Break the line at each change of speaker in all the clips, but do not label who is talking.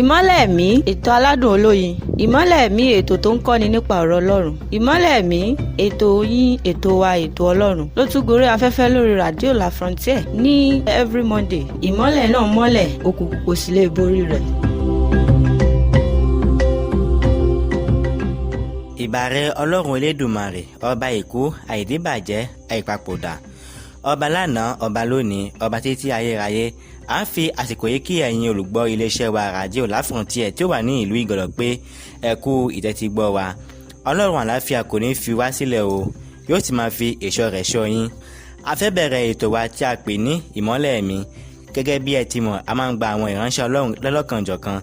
Ìmọ́lẹ̀ ẹ̀mí, ètò aládùn olóyin. Ìmọ́lẹ̀ ẹ̀mí, ètò tó ń kọ́ni nípa ọ̀rọ̀ Ọlọ́run. Ìmọ́lẹ̀ ẹ̀mí, ètò yín, ètò wa, ètò Ọlọ́run ló tún gorí afẹ́fẹ́ lórí Radio La Frontière ní every Monday. Ìmọ́lẹ̀ náà mọ́lẹ̀, òkùnkùn kò sì lè borí rẹ̀.
Ìbàrẹ̀ Ọlọ́run Elédùmarè, ọba ìkú, àìdíbàjẹ́, àìpapòdà, ọba lánàá, ọba lónìí, ọba títí ayérayé. À ń fi àsìkò yìí kí ẹ̀yin olùgbọ́ iléeṣẹ́ wa Radio La Frontière tí ó wà ní ìlú Ìgàndò pé ẹ kú ìtẹ́tígbọ́ wa. Ọlọ́run àlàáfíà kò ní fi wá sílẹ̀ o, yóò sì máa fi ìṣọ́ rẹ̀ ṣọ́ yín. A fẹ́ bẹ̀rẹ̀ ètò wa tí a pè ní ìmọ́lẹ̀ ẹ̀mí. Gẹ́gẹ́ bí ẹ ti mọ̀, a máa ń gba àwọn ìránṣẹ́ Ọlọ́run lọ́lọ́kanjọ̀kan.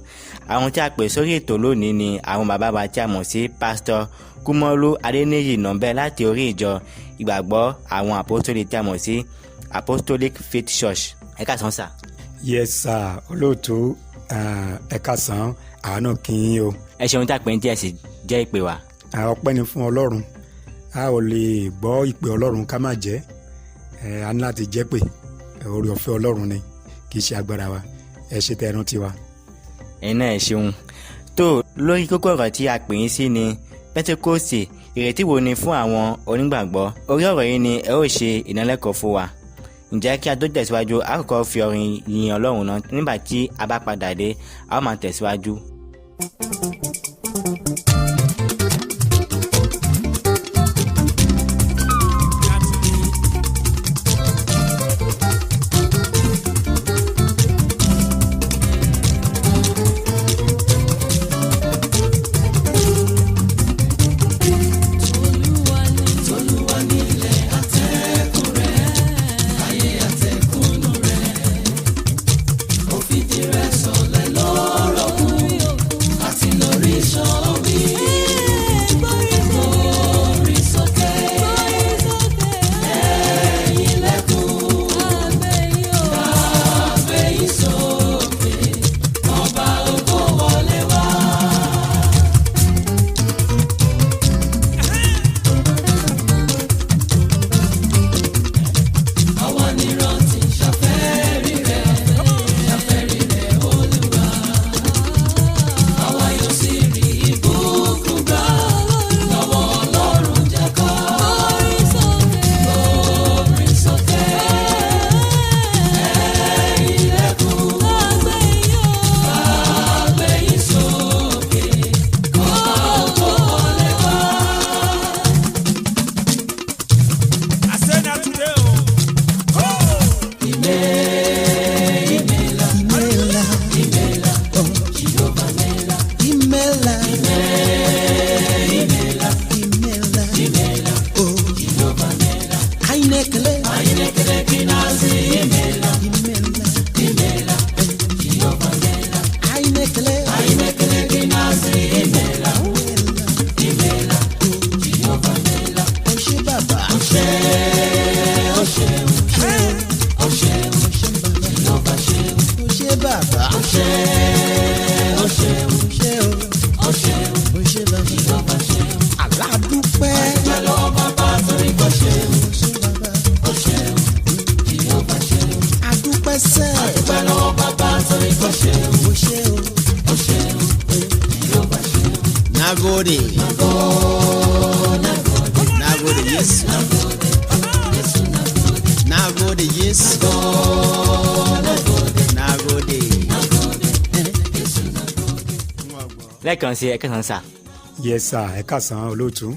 Àwọn tí a pè sórí ètò lónìí ni àwọn bàbá wa tí a mọ̀ sí Pásítọ̀ Kúmọ́lú Adéníyì Nọ̀mbẹ́ láti orí ìjọ ìgbàgbọ́ àwọn àpọ́stólì tí a mọ̀ sí Apostolic Faith Church. Ẹ káàsán sà.
Yes sir, olóòtú ẹ káàsán, àwọn náà kí yín o.
Ẹ ṣeun tí a pè ní díẹ̀ sí jẹ́ ìpè wa.
Ọpẹ́ ni fún Ọlọ́run, a ò lè gbọ́ ìpè Ọlọ́run ká má jẹ́, a ní láti jẹ́ pé oore ọ̀fẹ́ Ọlọ́run ni, kì í ṣe agbára wa. Ẹ ṣe tẹ́ ẹ rántí wa.
Ẹ̀yin náà ẹ ṣeun. Tó lórí kókó ọ̀rọ̀ tí a pè yín sí ni Pẹ́ńtíkọ́ọ̀sì, ìrètí wo ni fún àwọn onígbàgbọ́? Orí ọ̀rọ̀ yìí ni ẹ ó ṣe ìdánilẹ́kọ̀ọ́ fún wa. Ǹjẹ́ kí a tó tẹ̀síwájú, a kọ́kọ́ fi orin yin Ọlọ́run náà. Nígbà tí a bá padà dé, a ó máa tẹ̀síwájú.
Nagode, yes. Nagode, yes. Nagode.
Lẹ́ẹ̀kan sí ẹ káàsán sà.
Yes sir, ẹ káàsán olóòtú,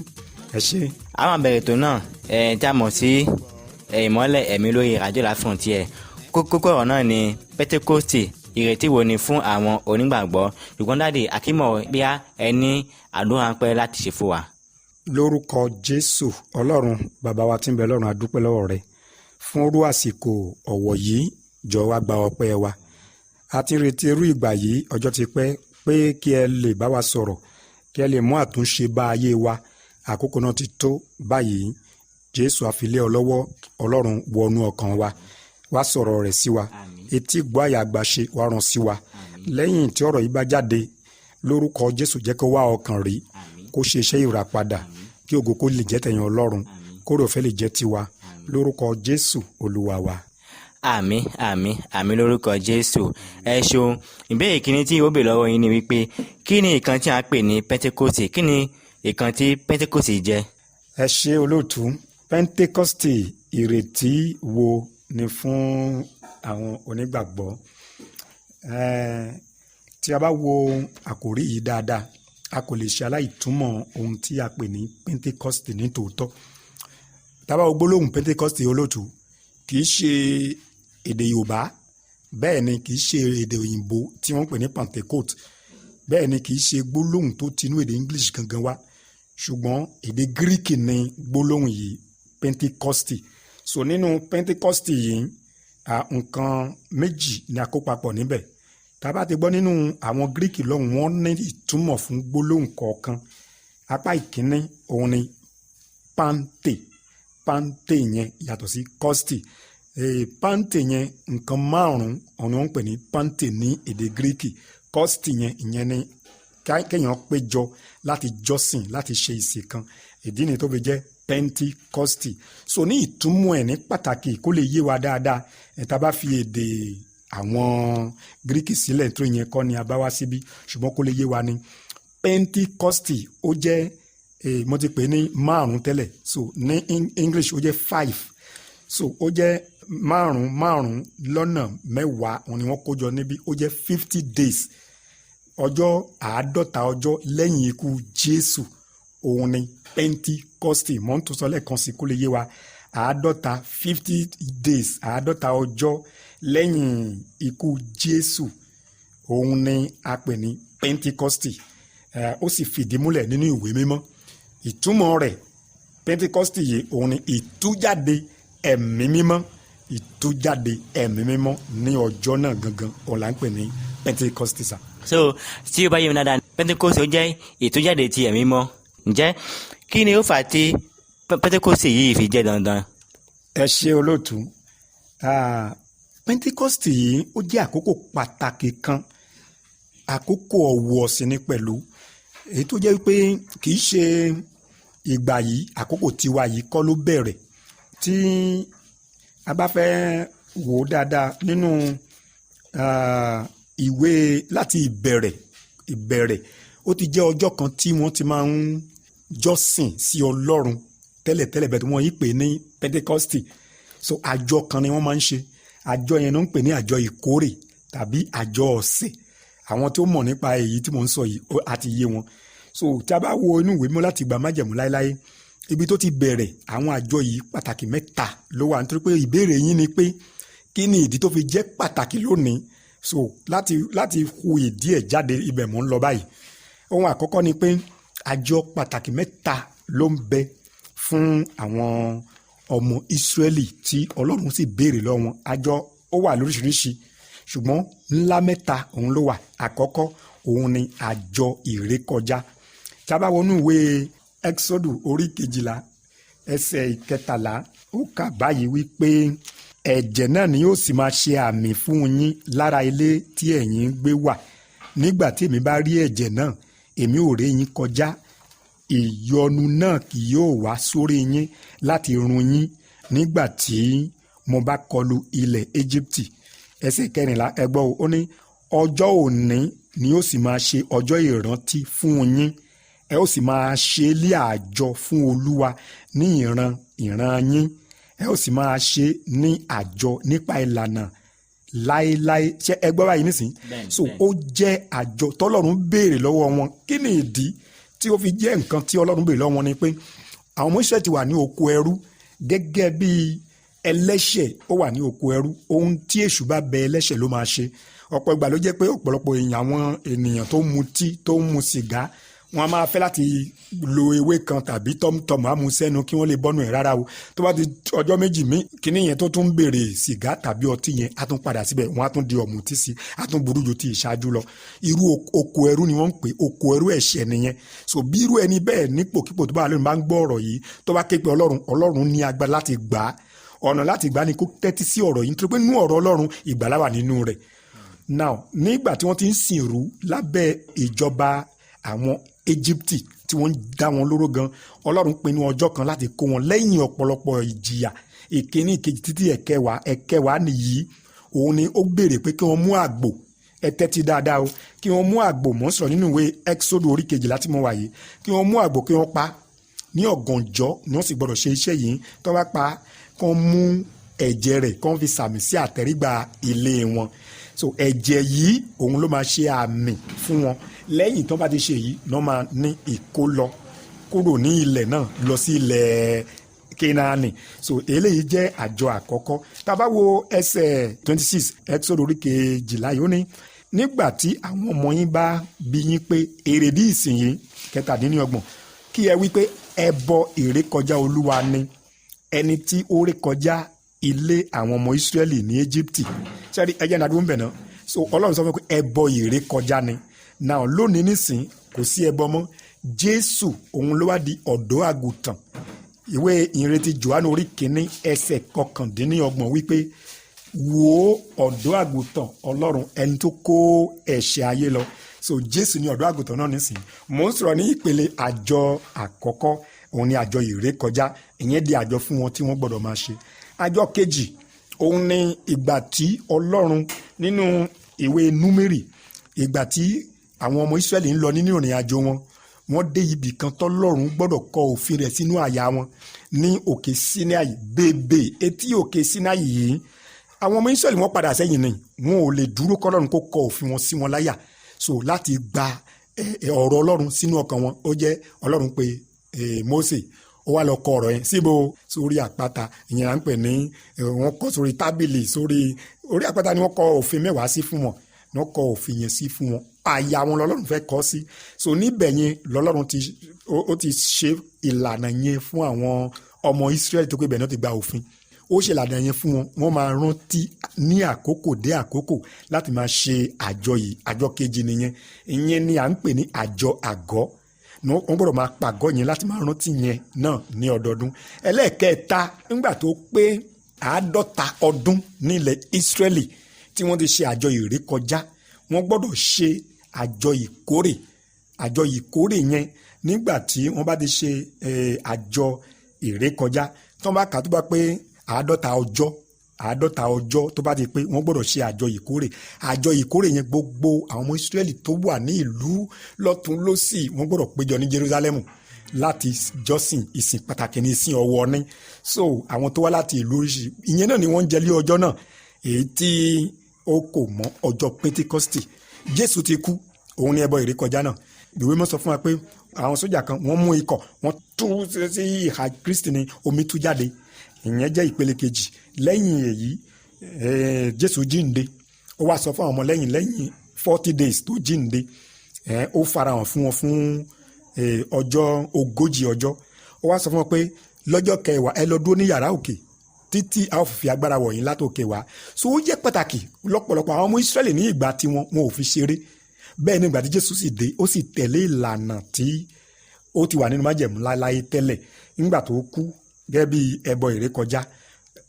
ẹ ṣé.
A máa bẹ̀rẹ̀ ètò náà tí a mọ̀ sí ìmọ́lẹ̀ ẹ̀mí lórí Radio La Frontière. Kókó ọ̀rọ̀ náà ni Pẹ́ńtíkọ́ọ̀sì, ìrètí wo ni fún àwọn onígbàgbọ́? Ṣùgbọ́n dáàdi Akímọ̀ bí ẹ ní àdúrà pẹ́ láti ṣe fún wa.
Lórúkọ Jésù, Ọlọ́run bàbá wa tí ń bẹ lọ́run, a dúpẹ́ lọ́wọ́ rẹ fún irú àsìkò ọ̀wọ̀ yìí. Jọ̀ọ́ wá gba ọpẹ́ wa. A ti retí irú ìgbà yìí ọjọ́ ti pẹ́ pé kí ẹ lè bá wa sọ̀rọ̀, kí ẹ lè mú àtúnṣe bá ayé wa. Àkókò náà ti tó báyìí. Jésù a fi lé ọ lọ́wọ́, Ọlọ́run wọnú ọkàn wa, wá sọ̀rọ̀ rẹ̀ sí wa. Etí gbọ́ àyà àgbàṣe wá rán sí wa. Lẹ́yìn tí ọ̀rọ̀ yìí bá jáde, lórúkọ Jésù jẹ́ kó wá ọkàn rí, kó ṣe iṣẹ́ ìràpadà, kí ògo kó lè jẹ́ tẹ̀yìn Ọlọ́run, kó rò fẹ́ lè jẹ́ tiwa, lórúkọ Jésù Olúwa wa.
àmín àmín àmín lórúkọ Jésù. Ẹ ṣeun. Ìbéèrè kìíní tí ó bè lọ́wọ́ yín ni wípé kí ni nǹkan tí a pè ní Pentecost? Kí ni nǹkan tí Pentecost jẹ́?
ẹ ṣé olóòtú. Pentecost ìrètí wo ni fún àwọn onígbàgbọ́? Tí a bá wo àkòrí yìí dáadáa, a kò lè ṣe aláìtúmọ̀ ohun tí a pè ní Pentecost ní tòótọ́. Tá bá wo gbólóhùn Pentecost olóòtú, kì í ṣe èdè Yorùbá, bẹ́ẹ̀ ni kì í ṣe èdè òyìnbó tí wọ́n pè ní Pentecost, bẹ́ẹ̀ ni kì í ṣe gbólóhùn tó tinú èdè English gangan wá, ṣùgbọ́n èdè Greek ni gbólóhùn yìí Pentecost. So nínú Pentecost yìí nǹkan méjì ni a kó papọ̀ níbẹ̀. Tá bá ti gbọ́ nínú àwọn Greek lọ́hùn, wọ́n ní ìtumọ̀ fún gbólóhùn kọ̀ọ̀kan. Apá ìkíní òun ni pante yẹn yàtọ̀ sí costi. Pante yẹn nǹkan márùn-ún òun ni wọ́n ń pè ní pante ní èdè Greek. Costi yẹn ìyẹn ni kéèyàn péjọ láti jọ́sìn, láti ṣe ìsìn kan. Ìdí ni tó fi jẹ́ Pentecost. So ní ìtumọ̀ ẹ̀ ní pàtàkì kó lè yé wa dáadáa, tá bá fi èdè àwọn Greek sílẹ̀ tó yẹn kọ́ ni a bá wá síbí, ṣùgbọ́n kó lè yé wa ni Pentecost ó jẹ́ mo ti pè ní márùn tẹ́lẹ̀, so ní English ó jẹ́ 5, so ó jẹ́ márùn lọ́nà mẹ́wàá òun ni wọ́n kó jọ níbí, ó jẹ́ 50 days, ọjọ́ 50 ọjọ́ lẹ́yìn ikú Jésù, òun ni Pentecost. Mo ń tún sọ lẹ́ẹ̀kan sí kó lè yé wa, 50 days, 50 ọjọ́ lẹ́yìn ikú Jésù, òun ni a pè ní Pentecost. Ó sì fìdí múlẹ̀ nínú ìwé mímọ́. Ìtumọ̀ rẹ̀ Pentecost yìí òun ni ìtújáde ẹ̀mí mímọ́, ìtújáde ẹ̀mí mímọ́ ní ọjọ́ náà gangan, òun là ń pè ní Pentecost sà.
So tí ó bá yé mi dáadáa, Pentecost ó jẹ́ ìtújáde ti ẹ̀mí mímọ́. Ǹjẹ́ kí ni ó fà á tí Pentecost yìí fi jẹ́ dandan?
Ẹ ṣé olóòtú. Pentecost yìí ó jẹ́ àkókò pàtàkì kan, àkókò ọ̀wọ̀ sí ni pẹ̀lú, èyí tó jẹ́ wípé kì í ṣe ìgbà yìí, àkókò tiwa yìí kọ́ ló bẹ̀rẹ̀. Tí a bá fẹ́ wò ó dáadáa nínú ìwé láti ìbẹ̀rẹ̀, ó ti jẹ́ ọjọ́ kan tí wọ́n ti máa ń jọ́sìn sí Ọlọ́run tẹ́lẹ̀tẹ́lẹ̀, bẹ́ẹ̀ tí wọ́n yí pè ní Pentecost. So àjọ kan ni wọ́n máa ń ṣe, àjọ yẹn ló ń pè ní àjọ ìkórè tàbí àjọ ọ̀sẹ̀. Àwọn tó mọ̀ nípa èyí tí mò ń sọ yìí àti yé wọn. So tí a bá wo inú ìwé mímọ́ láti ìgbà májẹ̀mú láéláé, ibi tó ti bẹ̀rẹ̀ àwọn àjọ yìí pàtàkì 3 ló wà, nítorí pé ìbéèrè yín ni pé kí ni ìdí tó fi jẹ́ pàtàkì lónìí. So láti hu ìdí ẹ̀ jáde, ibẹ̀ mò ń lọ báyìí. Ohun àkọ́kọ́ ni pé àjọ pàtàkì 3 ló ń bẹ fún àwọn ọmọ Ísírẹ́lì tí Ọlọ́run sì béèrè lọ́wọ́ wọn. Àjọ ó wà lóríṣiríṣi, ṣùgbọ́n ńlá 3 òun ló wà. Àkọ́kọ́ òun ni àjọ ìrékọjá. Tí a bá wọnú ìwé Ẹ́kísódù orí 12 ẹsẹ̀ 13, ó kà báyìí wípé ẹ̀jẹ̀ náà ni yóò sì máa ṣe àmì fún yín lára ilé tí ẹ̀yin ń gbé wà. Nígbà tí èmi bá rí ẹ̀jẹ̀ náà, èmi ò ré yín kọjá. Ìyọnu náà kì yóò wá sórí yín láti run yín nígbà tí mo bá kọlu ilẹ̀ Éjíptì. Ẹsẹ̀ 14 ẹ gbọ́ ó ní ọjọ́ òní ni ó sì máa ṣe ọjọ́ ìrántí fún yín, ẹ ó sì máa ṣe lé àjọ fún Olúwa ní ìran yín, ẹ ó sì máa ṣe ní àjọ nípa ìlànà láéláé. Ṣé ẹ gbọ́ báyìí nísìnyí? So ó jẹ́ àjọ tọ́lọ́run béèrè lọ́wọ́ wọn. Kí ni ìdí tí ó fi jẹ́ nǹkan tí Ọlọ́run béèrè lọ́wọ́ wọn? Ni pé àwọn ọmọ Ísírẹ́lì ti wà ní oko ẹrú gẹ́gẹ́ bí ẹlẹ́ṣẹ̀, ó wà ní oko ẹrú. Ohun tí èṣù bá bẹ ẹlẹ́ṣẹ̀ ló máa ṣe. Ọ̀pọ̀ ìgbà ló jẹ́ pé ọ̀pọ̀lọpọ̀ àwọn ènìyàn tó mutí, tó mu sìgá, wọn a máa fẹ́ láti lo ewé kan tàbí tọ́mùtọ́mù àmúsẹ́nu kí wọ́n lè bọ́nu ẹ̀ rárá o. Tó bá ti ọjọ́ méjì mí kíní yẹn tó tún ń béèrè sìgá tàbí ọtí yẹn á tún padà síbẹ̀, wọ́n á tún di ọ̀mùtí sí, á tún burú ju ti ìṣáájú lọ. Irú oko ẹrú ni wọ́n ń pè, oko ẹrú ẹ̀ṣẹ̀ nìyẹn. So bí irú ẹni bẹ́ẹ̀ nípòkípò tó bá lóun bá ń gbọ́ ọ̀rọ̀ yìí, tó bá ké pe Ọlọ́run ní agbára láti gbà á. Ọ̀nà láti gbà á ni kó tẹ́tí sí ọ̀rọ̀ yìí, nítorí pé nínú ọ̀rọ̀ Ọlọ́run ìgbàlà wà nínú rẹ̀. Now nígbà tí wọ́n ti ń sìnrú lábẹ́ ìjọba àwọn Éjíptì, tí wọ́n ń dá wọn lóró gan, ọlọ́run pinnu ọjọ́ kan láti kó wọn lẹ́yìn ọ̀pọ̀lọpọ̀ ìjìyà ìkíní ìkejì títí ẹ̀kẹwàá nìyí. òun ni ó béèrè pé kí wọ́n mú àgbò, ẹ tẹ́tí dáadáa o, kí wọ́n mú àgbò, mò ń sọ̀rọ̀ nínú ìwé Exodus orí 12 tí mo wà yìí, kí wọ́n mú àgbò kí wọ́n pa ní ọ̀gànjọ́ ni wọ́n sì gbọ́dọ̀ ṣe iṣẹ́ yìí. tó bá pa kán mú ẹ̀jẹ̀ rẹ̀ kán fi sàmì sí àtẹ̀rígbà ilé wọn. so ẹ̀jẹ̀ yìí òun ló máa ṣe àmì fún wọn. lẹ́yìn tó bá ti ṣe yìí náà máa ní ìkólọ kúrò ní ilẹ̀ náà lọ sí ilẹ̀ Kénáánì. so eléyìí jẹ́ àjọ àkọ́kọ́. tá a bá wo ẹsẹ̀ 26 Exodus orí 12 yìí ó ní nígbà tí àwọn ọmọ yín bá bi yín pé èrèdí ìsìn yìí 27 kí ẹ wí pé ẹbọ ìrékọjá Olúwa ni ẹni tí ó rékọjá ilé àwọn ọmọ Ísírẹ́lì ní Íjíbítì. sẹ́rí ẹjẹ́ náà dúró ń bẹ̀ náà. so Ọlọ́run sọ fún mi pé ẹbọ ìrékọjá ni. náà lónìí nísìn kò sí ẹbọ mọ́. Jésù òun ló wá di ọ̀dọ́ àgùntàn. ìwé ìrètí Jòhánù orí 1 ẹsẹ̀ 29 wípé wo ọ̀dọ́ àgùntàn Ọlọ́run ẹni tó kó ẹ̀ṣẹ̀ ayé lọ. so Jésù ni ọ̀dọ́ àgùntàn náà nísìn. mò ń sọ̀rọ̀ ní ìpele àjọ àkọ́kọ́, òun ni àjọ ìrékọjá. ìyẹn di àjọ fún wọn tí wọ́n gbọ́dọ̀ máa ṣe. àjọ kejì òun ni ìgbà tí Ọlọ́run nínú ìwé Númérì, ìgbà tí àwọn ọmọ Ísírẹ́lì ń lọ nínú ìrìn àjò wọn, wọ́n dé ibì kan tọ́lọ́run gbọ́dọ̀ kọ òfin rẹ̀ sínú àyà wọn ní òkè Sínáì, bèbè etí òkè Sínáì yìí. àwọn ọmọ Ísírẹ́lì wọ́n padà sẹ́yìn ni, wọn ò lè dúró kọ́lọ́run kó kọ òfin wọn sí wọn láyà. so láti gba ọ̀rọ̀ Ọlọ́run sínú ọkàn wọn, ó jẹ́ Ọlọ́run pé Mósè ó wá lọ kọ ọ̀rọ̀ yẹn síbo sórí àpáta. ìyẹn à ń pè ní wọ́n kọ sórí tábìlì, orí àpáta ni wọ́n kọ òfin 10 sí fún wọn, wọ́n kọ òfin yẹn sí fún wọn. àyà wọn lọ́lọ́run fẹ́ kọ sí. so níbẹ̀ yẹn lọ́lọ́run ti ṣe ìlànà yẹn fún àwọn ọmọ Ísírẹ́lì tó pé ibẹ̀ náà ti gba òfin. ó ṣe ìlànà yẹn fún wọn, wọ́n máa rántí ní àkókò dé àkókò láti máa ṣe àjọ yìí. àjọ kejì nìyẹn. ìyẹn ni à ń pè ní àjọ àgọ́. wọ́n gbọ́dọ̀ máa pàgọ́ yẹn láti máa rántí yẹn náà ní ọdọọdún. ẹlẹ́ẹ̀kẹta, nígbà tó pé 50 ọdún nílẹ̀ Ísírẹ́lì tí wọ́n ti ṣe àjọ ìrékọjá, wọ́n gbọ́dọ̀ ṣe àjọ ìkórè. àjọ ìkórè yẹn nígbà tí wọ́n bá ti ṣe àjọ ìrékọjá, tó bá kà tó bá pé 50 ọjọ́ tó bá ti pé, wọ́n gbọ́dọ̀ ṣe àjọ ìkórè. àjọ ìkórè yẹn gbogbo àwọn ọmọ Ísírẹ́lì tó wà ní ìlú lọ́tún lósì wọ́n gbọ́dọ̀ péjọ ní Jerúsálẹ́mù láti jọ́sìn ìsìn pàtàkì ní ìsìn ọwọ́ ní. so àwọn tó wá láti ìlú oríṣi ìyẹn náà ni wọ́n ń jẹ lé ọjọ́ náà, èyí tí ó kò mọ́ ọjọ́ Pentikọ́stì. Jésù ti kú, òun ni ẹbọ ìrékọjá náà. ìwé mọ́ sọ fún wa pé àwọn sójà kan wọ́n mú ikọ̀, wọ́n tú sí ìhà Kristi ní omi tú jáde. ìyẹn jẹ́ ìpele kejì. lẹ́yìn èyí Jésù jíǹde. ó wá sọ fún àwọn ọmọ lẹ́yìn 40 days tó jíǹde, ó farahàn fún wọn fún ọjọ́ 40 ọjọ́. ó wá sọ fún wọn pé lọ́jọ́ kẹwàá ẹ lọ dúró ní yàrá òkè títí a ó fi agbára wọ̀nyí látòkè wá. so ó jẹ́ pàtàkì lọ́pọ̀lọpọ̀ àwọn ọmọ Ísírẹ́lì ní ìgbà tí wọn ò fi ṣeré. bẹ́ẹ̀ ni ìgbà tí Jésù sì dé, ó sì tẹ̀lé ìlànà tí ó ti wà nínú májẹ̀mú láéláé tẹ́lẹ̀ nígbà tó kú gẹ́gẹ́ bí ẹbọ ìrékọjá.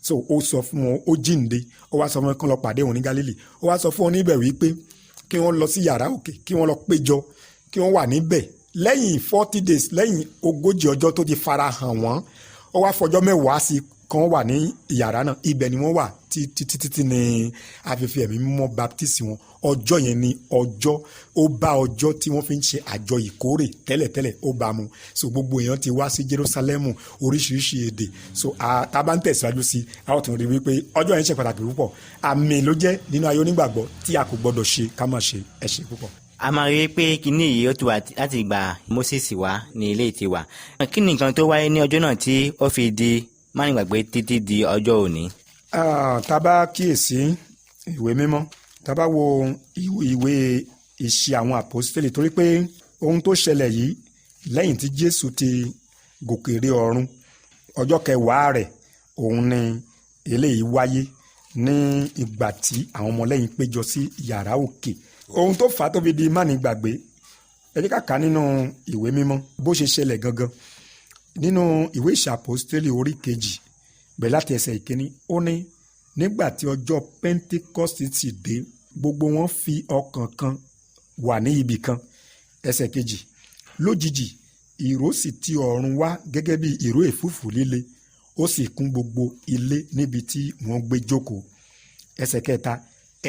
so ó sọ fún wọn, ó jíǹde, ó wá sọ fún wọn kí wọ́n lọ pàdé òun ní Gálílì. ó wá sọ fún wọn níbẹ̀ wípé kí wọ́n lọ sí yàrá òkè, kí wọ́n lọ péjọ, kí wọ́n wà níbẹ̀ lẹ́yìn 40 days, lẹ́yìn 40 ọjọ́ tó ti fara hàn wọ́n. ó wá fọjọ́ 10 sí kan wà ní yàrá náà, ibẹ̀ ni wọ́n wà títí ní afẹ́fẹ́ ẹ̀mí mímọ́ baptisi wọn. ọjọ́ yẹn ni ọjọ́, ó bá ọjọ́ tí wọ́n fi ń ṣe àjọ ìkórè tẹ́lẹ̀tẹ́lẹ̀, ó bá mu. so gbogbo èèyàn ti wá sí Jerúsálẹ́mù, oríṣiríṣi èdè. so tá a bá ń tẹ̀síwájú sí, a ó tún rí wípé ọjọ́ yẹn ṣe pàtàkì púpọ̀. àmì ló jẹ́ nínú ayé onígbàgbọ́ tí a kò gbọdọ̀ ṣe ká má ṣe. ẹ ṣé púpọ̀.
a máa rí i pé kinní yìí ó ti wà láti ìgbà Mósè wá ní ilé ìtiwà. kí ni nǹkan tó wáyé ní ọjọ́ náà tí ó fi di mánigbàgbé títí di ọjọ́ òní?
tá a bá kíyèsí ìwé mímọ́, tá a bá wo ìwé ìṣe àwọn àpọ́sítélì, torí pé ohun tó ṣẹlẹ̀ yìí lẹ́yìn tí Jésù ti gòkè rí ọ̀run, ọjọ́ kẹwàá rẹ̀ òun ni eléyìí wáyé ní ìgbà tí àwọn ọmọlẹ́yìn péjọ sí yàrá òkè. ohun tó fà á tó fi di mánigbàgbé, ẹ jẹ́ ká kà nínú ìwé mímọ́ bó ṣe ṣẹlẹ̀ gangan. nínú ìwé ìṣe àpọ́sítélì orí 2 bẹ̀rẹ̀ láti ẹsẹ̀ 1, ó ní nígbà tí ọjọ́ Pentikọ́stì ti dé, gbogbo wọn fi ọkàn kan wà ní ibì kan. ẹsẹ̀ 2, lójijì ìró sì ti ọ̀run wá gẹ́gẹ́ bí ìró èfúùfù líle, ó sì kún gbogbo ilé níbi tí wọ́n gbé jókòó. Ẹsẹ̀ kẹta,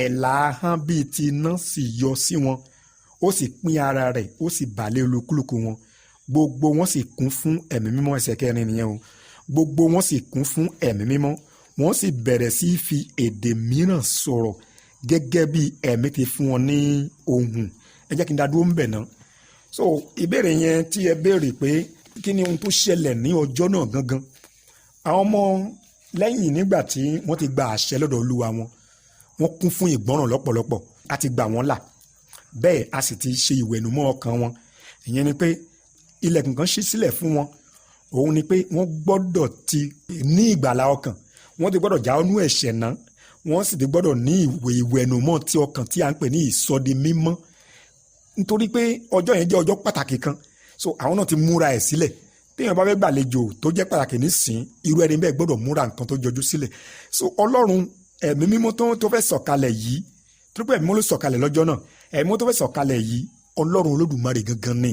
ẹ̀là ahọ́n bíi ti iná sì yọ sí wọn, ó sì pín ara rẹ̀, ó sì bà lé olúkúlùkù wọn. Gbogbo wọn sì kún fún ẹ̀mí mímọ́. Ẹsẹ̀ kẹrin nìyẹn o. Gbogbo wọn sì kún fún ẹ̀mí mímọ́, wọ́n sì bẹ̀rẹ̀ sí í fi èdè mìíràn sọ̀rọ̀ gẹ́gẹ́ bí ẹ̀mí ti fún wọn ní ohùn. Ẹ jẹ́ kí n dá dúró ń bẹ̀ náà. So ìbéèrè yẹn tí ẹ béèrè pé kí ni ohun tó ṣẹlẹ̀ ní ọjọ́ náà gangan. Àwọn ọmọ lẹ́yìn nígbà tí wọ́n ti gba àṣẹ lọ́dọ̀ Olúwa wọn, wọ́n kún fún ìgbọ́ràn lọ́pọ̀lọpọ̀, a ti gbà wọ́n là, bẹ́ẹ̀ a sì ti ṣe ìwẹ̀nùmọ́ ọkàn wọn. Ìyẹn ni pé ilẹ̀kùn kan ṣí sílẹ̀ fún wọn. Òun ni pé wọ́n gbọ́dọ̀ ti ní ìgbàlà ọkàn, wọ́n ti gbọ́dọ̀ já ọnú ẹ̀ṣẹ̀ náà, wọ́n sì ti gbọ́dọ̀ ní ìwẹ̀nùmọ́ ti ọkàn tí a ń pè ní ìsọdi mímọ́. Nítorí pé ọjọ́ yẹn jẹ́ ọjọ́ pàtàkì kan, so àwọn náà ti múra ẹ̀ sílẹ̀. Téèyàn bá fẹ́ gbàlejò tó jẹ́ pàtàkì nísìn, irú ẹni bẹ́ẹ̀ gbọ́dọ̀ múra nǹkan tó jọjú sílẹ̀. So Ọlọ́run ẹ̀mí mímọ́ tó fẹ́ sọ̀kalẹ̀ yìí, tó pé ẹ̀mí mímọ́ ló sọ̀kalẹ̀ lọ́jọ́ náà, ẹ̀mí mímọ́ tó fẹ́ sọ̀kalẹ̀ yìí Ọlọ́run Olódùmarè gangan ni,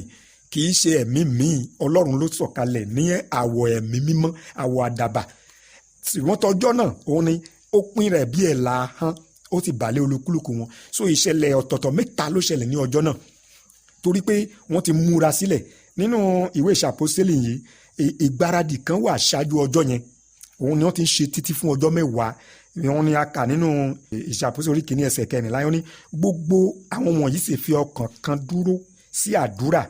kì í ṣe ẹ̀mí míì. Ọlọ́run ló sọ̀kalẹ̀ ní àwọ̀ ẹ̀mí mímọ́, àwọ̀ àdàbà. Ṣùgbọ́n tọjọ́ náà òun ni ó pín rẹ̀ bí ẹ̀là ahọ́n, ó ti bà lé olúkúlùkù wọn. So ìṣẹ̀lẹ̀ ọ̀tọ̀ọ̀tọ̀ mẹ́ta ló ṣẹlẹ̀ ní ọjọ́ náà, torí pé wọ́n ti múra sílẹ̀. Nínú ìwé ìṣàpọ́sítélì yìí, ìgbáradì kan wà ṣáájú ọjọ́ yẹn, òun ni wọ́n ti ń ṣe títí fún ọjọ́ mẹ́wàá. Wọ́n ní a kà nínú ìṣàpọ́sítélì orí kìíní ẹsẹ̀ 14, wọ́n ní gbogbo àwọn wọ̀nyí sì fi ọkàn kan dúró sí àdúrà.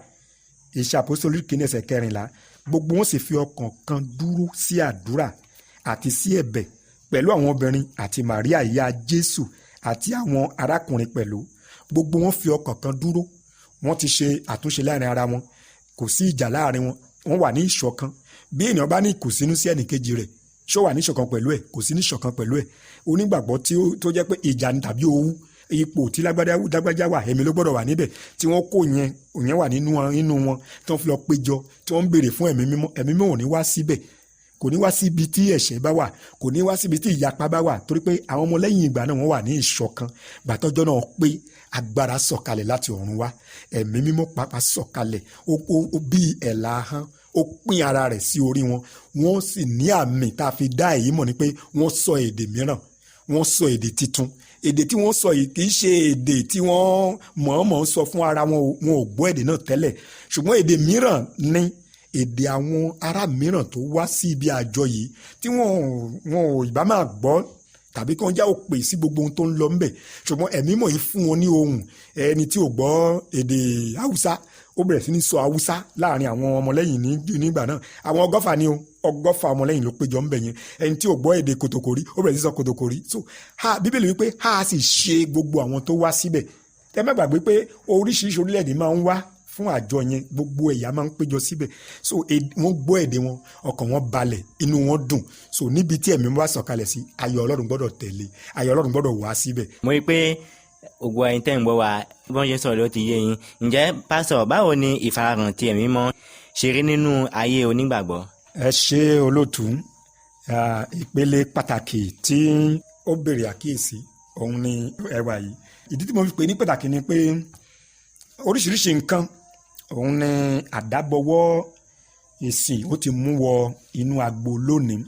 Ìṣàpọ́sítélì orí kìíní ẹsẹ̀ 14, gbogbo wọn sì fi ọkàn kan dúró sí àdúrà àti sí ẹ̀bẹ̀ pẹ̀lú àwọn obìnrin àti Màríà ìyá Jésù àti àwọn arákùnrin pẹ̀lú. Gbogbo wọn fi ọkàn kan dúró, wọ́n ti ṣe àtúnṣe láàrin ara wọn, kò sí ìjà láàrin wọn, wọ́n wà ní ìṣọ̀kan. Bí ènìyàn bá ní ìkùnsínú sí ẹnìkejì rẹ̀, ṣó wà ní ìṣọ̀kan pẹ̀lú ẹ̀? Kò sí ní ìṣọ̀kan pẹ̀lú ẹ̀. Onígbàgbọ́ tó jẹ́ pé ìjà ni tàbí owú, ipò tí lágbájá wà, èmi ló gbọ́dọ̀ wà níbẹ̀, tí wọ́n kó yẹn wà nínú wọn, tí wọ́n fi lọ péjọ, tí wọ́n ń béèrè fún ẹ̀mí mímọ́. Ẹ̀mí mímọ́ ò ní wá síbẹ̀, kò ní wá síbi tí ẹ̀ṣẹ̀ bá wà, kò ní wá síbi tí ìyapa bá wà, torí pé àwọn ọmọ lẹ́yìn ìgbà náà wọ́n wà ní ìṣọ̀kan. Gbàtọ́jọ́ náà pé agbára sọ̀kalẹ̀ láti ọ̀run wá, ẹ̀mí mímọ́ pàápàá sọ̀kalẹ̀, ó bí ẹ̀là ahọ́n, ó pín ara rẹ̀ sí orí wọn. Wọ́n sì ní àmì tá a fi dá èyí mọ̀ ni pé wọ́n sọ èdè mìíràn, wọ́n sọ èdè titun. Èdè tí wọ́n sọ yìí kì í ṣe èdè tí wọ́n mọ̀ọ́mọ̀ sọ fún ara wọn, wọn ò gbọ́ èdè náà tẹ́lẹ̀, ṣùgbọ́n èdè mìíràn ni èdè àwọn ará mìíràn tó wá sí ibi àjọ yìí tí wọn ò ìbá máa gbọ́ tàbí kí wọ́n já òpè sí gbogbo ohun tó ń lọ ńbẹ̀. Ṣùgbọ́n ẹ̀mí mọ̀ yìí fún wọn ní ohùn. Ẹni tí ò gbọ́ èdè Haúsá ó bẹ̀rẹ̀ sí ní sọ Haúsá láàrin àwọn ọmọlẹ́yìn nígbà náà. Àwọn ọgọ́fà ni o, ọgọ́fà ọmọlẹ́yìn ló péjọ ńbẹ̀ yẹn. Ẹni tí ò gbọ́ èdè kòtòkòrí ó bẹ̀rẹ̀ sí sọ kòtòkòrí. So Bíbélì wípé a sì ṣe gbogbo àwọn tó wá síbẹ̀. Ẹ má gbàgbé pé oríṣiríṣi orílẹ̀-èdè máa ń wá fún àjọ yẹn, gbogbo ẹ̀yà máa ń péjọ síbẹ̀. So wọ́n gbọ́ èdè wọn, ọkàn wọn balẹ̀, inú wọn dùn. So níbi tí ẹ̀mí wá sọ̀kalẹ̀ sí, ayọ̀ Ọlọ́run gbọ́dọ̀ tẹ̀lé, ayọ̀ Ọlọ́run gbọ́dọ̀ wá síbẹ̀.
Mo rí i pé gbogbo ẹ̀yin tẹ́ ń gbọ́ wa bí wọ́n ṣe sọ̀rọ̀ ló ti yé yín. Ǹjẹ́ pásítọ̀, báwo ni ìfarahàn ti ẹ̀mí mọ́ ṣe rí nínú ayé onígbàgbọ́?
Ẹ ṣé olóòtú. Ìpele pàtàkì tí ó béèrè àkíyèsí òun ni ẹwà yìí. Ìdí tí mo fi pè ní pàtàkì ni pé oríṣiríṣi nǹkan òun ni àdábọwọ́ ìsìn ó ti mú wọ inú agbo lónìí.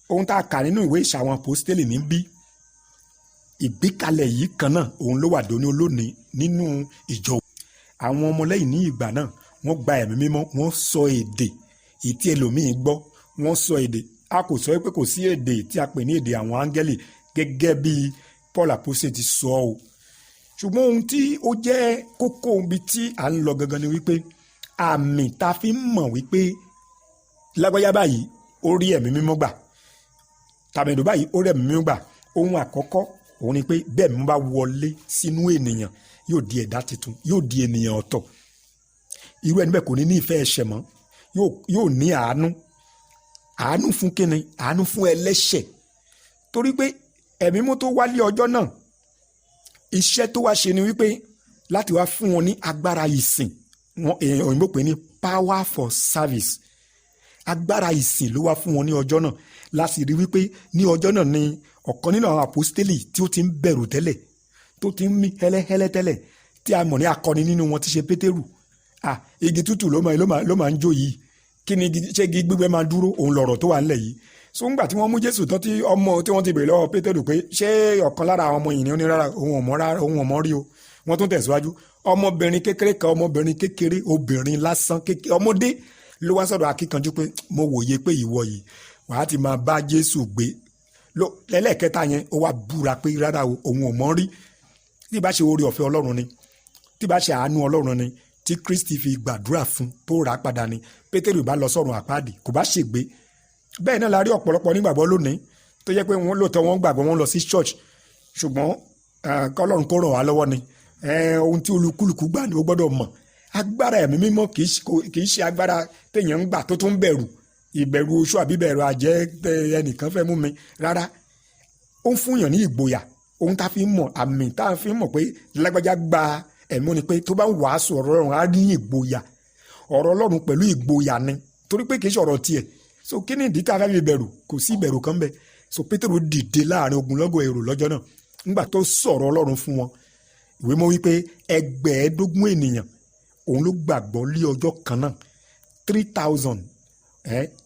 Ohun tá a kà nínú ìwé ìṣe àwọn àpọ́stélì níbí, ìgbékalẹ̀ yìí kan náà òun ló wà dóní olónìí nínú ìjọ. Àwọn ọmọlẹ́yìn ní ìgbà náà wọ́n gba ẹ̀mí mímọ́, wọ́n sọ èdè ìtí ẹlòmíì gbọ́, wọ́n sọ èdè. A kò sọ pé kò sí èdè tí a pè ní èdè àwọn áńgẹ́lì gẹ́gẹ́ bí Paul àpọ́stélì ti sọ o. Ṣùgbọ́n ohun tí ó jẹ́ kókó ibi tí à ń lọ gangan ni wípé àmì tá a fi ń mọ̀ wípé lágbájá báyìí ó rí ẹ̀mí mímọ́ gbà, tàmẹ̀dò báyìí ó rí ẹ̀mí mímọ́ gbà. Ohun àkọ́kọ́ òun ni pé bẹ́ẹ̀ mímọ́ bá wọlé sínú ènìyàn, yóò di ẹ̀dá tuntun, yóò di ènìyàn ọ̀tọ̀. Irú ẹni bẹ́ẹ̀ kò ní ní ìfẹ́ ẹ̀ṣẹ̀ mọ́, yóò ní àánú fún kíni? Àánú fún ẹlẹ́ṣẹ̀. Torí pé ẹ̀mí mímọ́ tó wálé ọjọ́ náà, iṣẹ́ tó wá ṣe ni wípé láti wá fún wọn ní agbára ìsìn. Òyìnbó pè ní power for service. Agbára ìsìn ló wá fún wọn ní ọjọ́ náà. Láti rí wípé ní ọjọ́ náà ni ọ̀kan nínú àwọn àpọ́stélì tí ó ti ń bẹ̀rù tẹ́lẹ̀, tó ti ń mí hẹ́lẹ́hẹ́lẹ́ tẹ́lẹ̀, tí a mọ̀ ní akọni nínú wọn ti ṣe Pétérù. igi tútù ló máa ń jó yìí kí ni ṣé igi gbígbẹ máa dúró òun lọ̀rọ̀ tó wà ńlẹ̀ yìí. so ńgbà tí wọ́n mú Jésù tán tí wọ́n ti bèrè lọ́wọ́ Pétérù pé ṣé ọ̀kan lára àwọn ọmọ yìí ni ó ní rárá òun ò mọ̀ rí o. wọ́n tún tẹ̀síwájú ọmọbìnrin kékeré obìnrin lásán ọmọdé ló wá sọ̀rọ̀ akíkanjú pé mo wòye pé ìwọ yìí wàá ti máa bá Jésù gbé lẹ́lẹ́kẹta yẹn ó wá búra pé rárá òun ò mọ̀ rí. tí bá ṣe oore ọ̀fẹ́ Ọlọ́run ni tí bá ṣe àánú Ọlọ́run ni tí Kristi fi gbàdúrà fún tó rà á padà ni Pétérù bá lọ sọ́run àpáàdì kò bá ṣègbé. bẹ́ẹ̀ náà la rí ọ̀pọ̀lọpọ̀ nígbàgbọ́ lónìí tó jẹ́ pé wọ́n lóòótọ́ wọ́n gbàgbọ́ wọ́n lọ sí church ṣùgbọ́n kọ́lọ́run kó ràn wá lọ́wọ́ ni ohun tí olúkúlùkù gbà ni ó gbọ́dọ̀ mọ̀. agbára ẹ̀mí mímọ́ kì í ṣe agbára téèyàn ń gbà tó tún bẹ̀rù ìbẹ̀rù oṣù àbí bẹ̀rù àjẹ́ ẹnìkan fẹ́ mú mi rárá. ó ń fúnyàn ní ìgboyà ohun tá a fi ń mọ̀ àmì tá a fi ń mọ̀ pé lágbájá gba ẹ̀mí ni pé tó bá ń wàásù ọ̀rọ̀ Ọlọ́run á ní ìgboyà ọ̀rọ̀ Ọlọ́run pẹ̀lú ìgboyà ni torí pé kì í ṣe ọ̀rọ̀ tiẹ̀. so kí ni ìdí tá a fẹ́ fi bẹ̀rù kò sí ìbẹ̀rù kan bẹ́ẹ̀. so Pétérù dìde láàrin ogunlọ́gọ̀ èrò lọ́jọ́ náà nígbà tó sọ̀rọ̀ Ọlọ́run fún wọn. ìwé mọ́ wípé 15,000 ènìyàn òun ló gbàgbọ́ lé ọjọ́ kan náà 3,000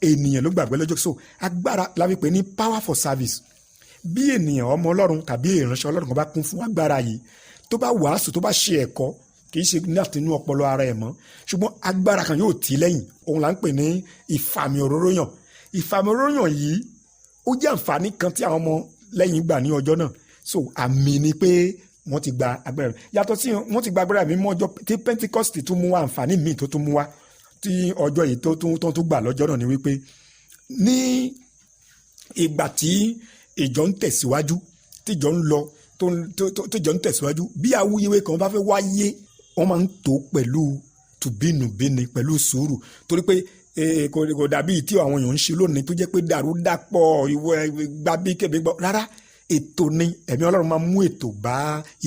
ènìyàn ló gbàgbọ́ lọ́jọ́. so agbára la fi pè ní power for service. bí ènìyàn ọmọ Ọlọ́run tàbí ìránṣẹ́ Ọlọ́run kan bá kún fún agbára yìí tó bá wàásù tó bá ṣe ẹ̀kọ́ kì í ṣe láti inú ọpọlọ ara ẹ̀ mọ́ ṣùgbọ́n agbára kan yóò tì í lẹ́yìn òun là ń pè ní ìfàmì òróró yàn. ìfàmì òróró yàn yìí ó jẹ́ àǹfààní kan tí àwọn ọmọ lẹ́yìn gbà ní ọjọ́ náà. so àmì ni pé wọ́n ti gba agbára yàtọ̀ sí wọ́n ti gba agbára mi mọ́ ọjọ́ tí Pentecost tún mú wá àǹfààní míì tó tún mú wá tí ọjọ́ yìí tó tún gbà lọ́jọ́ náà ni wípé ní ìgbà tí ìjọ ń tẹ̀síwájú tí ìjọ ń lọ tó jọ ń tẹ̀síwájú bí awúyewé kan bá fẹ́ wáyé wọ́n máa ń tó pẹ̀lú tùbínùbíni pẹ̀lú sùúrù torí pé kò dàbí tí àwọn èèyàn ń ṣe lónìí tó jẹ́ pé dàrú dàpọ̀ ìwọ gbàbí kébé gbọ́ rárá ètò ni ẹ̀mí Ọlọ́run máa mú ètò bá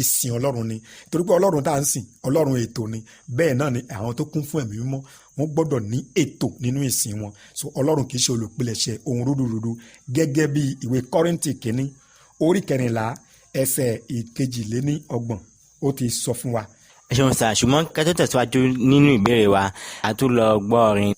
ìsìn Ọlọ́run ni torí pé Ọlọ́run tá à ń sìn Ọlọ́run ètò ni bẹ́ẹ̀ náà ni àwọn tó kún fún ẹ̀mí mímọ́ wọ́n gbọ́dọ̀ ní ètò nínú ìsìn wọn. so Ọlọ́run kì í ṣe olùpilẹ̀ṣẹ̀ ohun rúdurùdu gẹ́gẹ́ bí ìwé Kọ́ríńtì kìíní orí 14 ẹsẹ̀ 22 ó ti sọ fún wa.
ẹ ṣeun sá ṣùgbọ́n ká tó tẹ̀síwájú nínú ìbéèrè wa a tún lọ gbọ́ orin.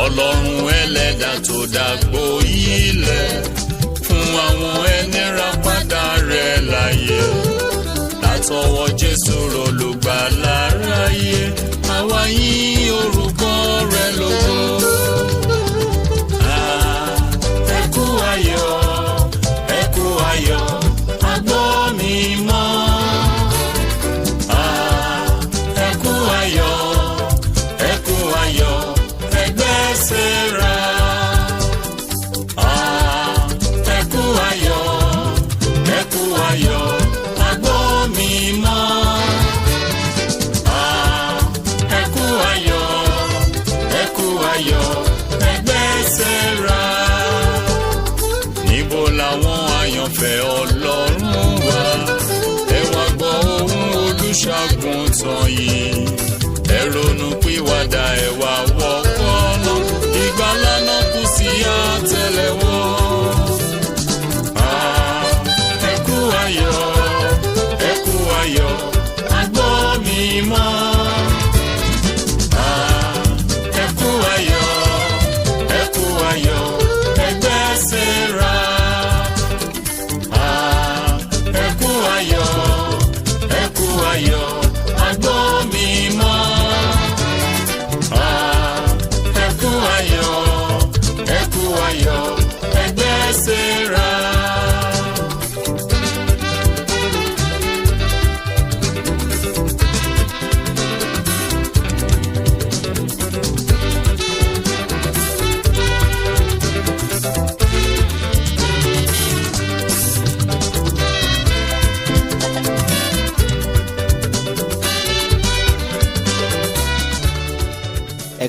Ọlọ́run ẹlẹ́dà tó dàgbò ilẹ̀ fún àwọn ẹni rápadà rẹ̀ láyé látọwọ́ Jésù olùgbàlà aráyé àwa yìn orúkọ rẹ̀ lógo. Ẹ kú ayọ̀ agbọ́ mi mọ́. Ẹ kú ayọ̀ Sera. Ẹ kú ayọ̀, agbọ́ mi mọ́. Ẹ kú ayọ̀, ẹgbẹ́ Sera. Níbo làwọn àyànfẹ́ Ọlọ́run wà? Ẹ wá gbọ́ ohùn Olùṣàgùntàn yìí. Ẹ ronú pìwàdà, ẹ wá wọkọ̀ lọ. Ìgbàlà náà kù sí àtẹ́lẹwọ́. Ẹ kú ayọ̀, agbọ́ mi mọ́. Ẹ kú ayọ̀, ẹgbẹ́ Sera. Ẹ kú ayọ̀, agbọ́ mi mọ́. Ẹ kú ayọ̀, ẹgbẹ́ Sera.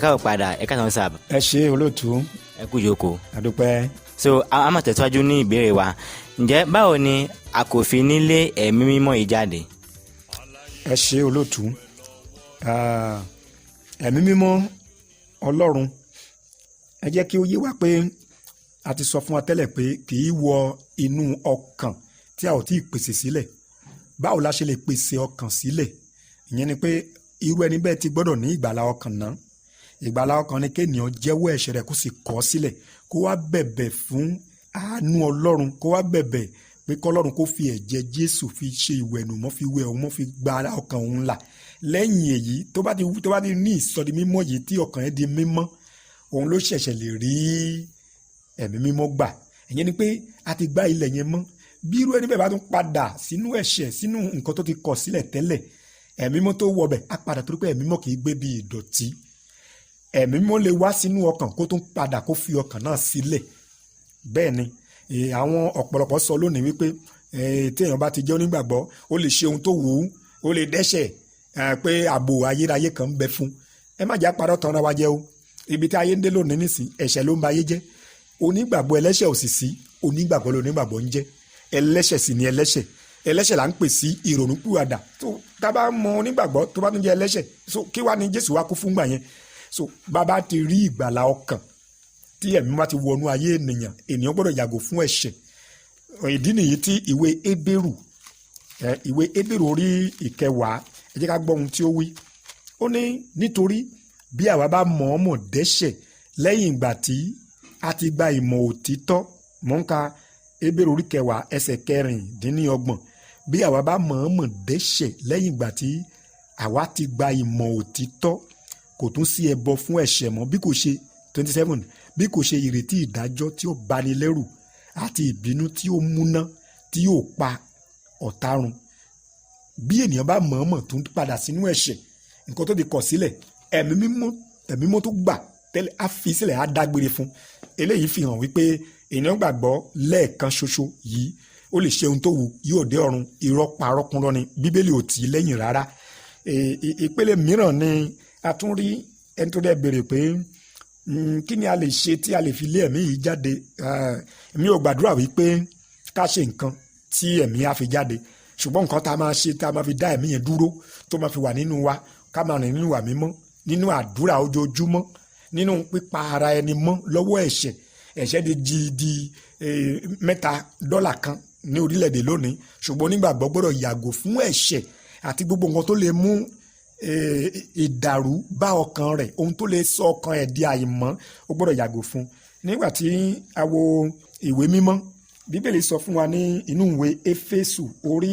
káwọ́ padà ẹ káàtàn sáà.
ẹ ṣé olóòtú.
ẹ kú jókòó.
àdúpẹ́.
so a máa tẹ̀síwájú ní ìbéèrè wa ǹjẹ́ báwo ni a kò fi nílé ẹ̀mí mímọ́ yìí jáde.
ẹ ṣé olóòtú. ẹ̀mí mímọ́ ọlọ́run ẹ jẹ́ kí ó yé wa pé a ti sọ fún wa tẹ́lẹ̀ pé kì í wọ inú ọkàn tí a ò tí ì pèsè sílẹ̀. báwo la ṣe lè pèsè ọkàn sílẹ̀? ìyẹn ni pé irú ẹni bẹ́ẹ̀ ti gbọ́dọ̀ ní ìgbàlà ọkàn náà. ìgbàlà ọkàn ni kéèyàn jẹ́wọ́ ẹ̀ṣẹ̀ rẹ̀ kó sì kọ̀ ọ́ sílẹ̀, kó wá bẹ̀bẹ̀ fún àánú ọlọ́run, kó wá bẹ̀bẹ̀ pé kọ́lọ́run kó fi ẹ̀jẹ̀ Jésù fi ṣe ìwẹ̀nùmọ́, fi wẹ̀ òun mọ́, fi gba ọkàn òun là. lẹ́yìn èyí tó bá ti ní ìsọdi mímọ́ yìí tí ọkàn ẹ̀ di mímọ́, òun ló ṣẹ̀ṣẹ̀ lè rí ẹ̀mí mímọ́ gbà. ìyẹn ni pé a ti gbá ilẹ̀ yẹn mọ́. bí irú ẹni bẹ́ẹ̀ bá tún padà sínú ẹ̀ṣẹ̀, sínú nǹkan tó ti kọ̀ sílẹ̀ tẹ́lẹ̀, ẹ̀mí mímọ́ tó wọ bẹ̀ á padà, torí pé ẹ̀mí mímọ́ kì í gbé bí ìdọ̀tí. ẹ̀mí mímọ́ lè wá sínú ọkàn kó tún padà kó fi ọkàn náà sílẹ̀. bẹ́ẹ̀ ni àwọn ọ̀pọ̀lọpọ̀ sọ lónìí wípé téèyàn bá ti jẹ́ onígbàgbọ́ ó lè ṣe ohun tó wù ú, ó lè dẹ́ṣẹ̀, pé ààbò ayérayé kan ń bẹ fún. ẹ má jà parọ́ tán ra wa jẹ́ o. ibi tí ayé ń dé lónìí nísìn, ẹ̀ṣẹ̀ ló ń ba ayé jẹ́. onígbàgbọ́ ẹlẹ́ṣẹ̀ ò sì sí, onígbàgbọ́ lónígbàgbọ́ ń jẹ́. ẹlẹ́ṣẹ̀ sì ni ẹlẹ́ṣẹ̀. ẹlẹ́ṣẹ̀ là ń pè sí ìrònúpìwàdà. tó tá bá mọ onígbàgbọ́ tó bá tún jẹ́ ẹlẹ́ṣẹ̀, so kí wá ní Jésù wá kú fún gbà yẹn. so bàbá ti rí ìgbàlà ọkàn tí ẹ̀mí bá ti wọnú ayé ènìyàn gbọ́dọ̀ yàgò fún ẹ̀ṣẹ̀. ìdí nìyí tí ìwé Hébérù orí 10 ẹ jẹ́ ká gbọ́ ohun tí ó wí. ó ní nítorí bí àwa bá mọ̀ọ́mọ̀ dẹ́ṣẹ̀ lẹ́yìn ìgbà tí a ti gba ìmọ̀ òtítọ́, mò ń ka Hébérù orí 10 ẹsẹ̀ 26. bí àwa bá mọ̀ọ́mọ̀ dẹ́ṣẹ̀ lẹ́yìn ìgbà tí àwa ti gba ìmọ̀ òtítọ́, kò tún sí ẹbọ fún ẹ̀ṣẹ̀ mọ́, bí kò ṣe 27, bí kò ṣe ìrètí ìdájọ́ tí ó bani lẹ́rù àti ìbínú tí ó múná tí yóò pa ọ̀tá run. bí ènìyàn bá mọ̀ọ́mọ̀ tún padà sínú ẹ̀ṣẹ̀, nǹkan tó ti kọ̀ sílẹ̀, ẹ̀mí mímọ́ tó gbà tẹ́lẹ̀ á fi sílẹ̀, á dágbére fún. eléyìí fi hàn wípé ènìyàn gbàgbọ́ lẹ́ẹ̀kan ṣoṣo yìí ó lè ṣe ohun tó wù, yóò dé ọ̀run. irọ́ parọ́ kúnrọ́ ni, bíbélì ò tì í lẹ́yìn rárá. ìpele mìíràn ni a tún rí ẹni tó dẹ̀ béèrè pé kí ni a lè ṣe tí a lè fi lé ẹ̀mí yìí jáde. mi ò gbàdúrà wípé ká ṣe nǹkan tí ẹ̀mí á fi jáde, ṣùgbọ́n nǹkan tá a máa ṣe tá a máa fi dá ẹ̀mí yẹn dúró, tó máa fi wà nínú wa, ká máa rìn nínú ìwà mímọ́, nínú àdúrà ojoojúmọ́, nínú pípa ara ẹni mọ́ lọ́wọ́ ẹ̀ṣẹ̀. ẹ̀ṣẹ̀ di $3 kan ní orílẹ̀-èdè lónìí, ṣùgbọ́n onígbàgbọ́ gbọ́dọ̀ yàgò fún ẹ̀ṣẹ̀ àti gbogbo nǹkan tó lè mú ìdàrú bá ọkàn rẹ̀, ohun tó lè sọ ọkàn ẹ̀ di àìmọ́, ó gbọ́dọ̀ yàgò fún. nígbà tí a wo ìwé mímọ́, bíbélì sọ fún wa ní inú ìwé Éfésù orí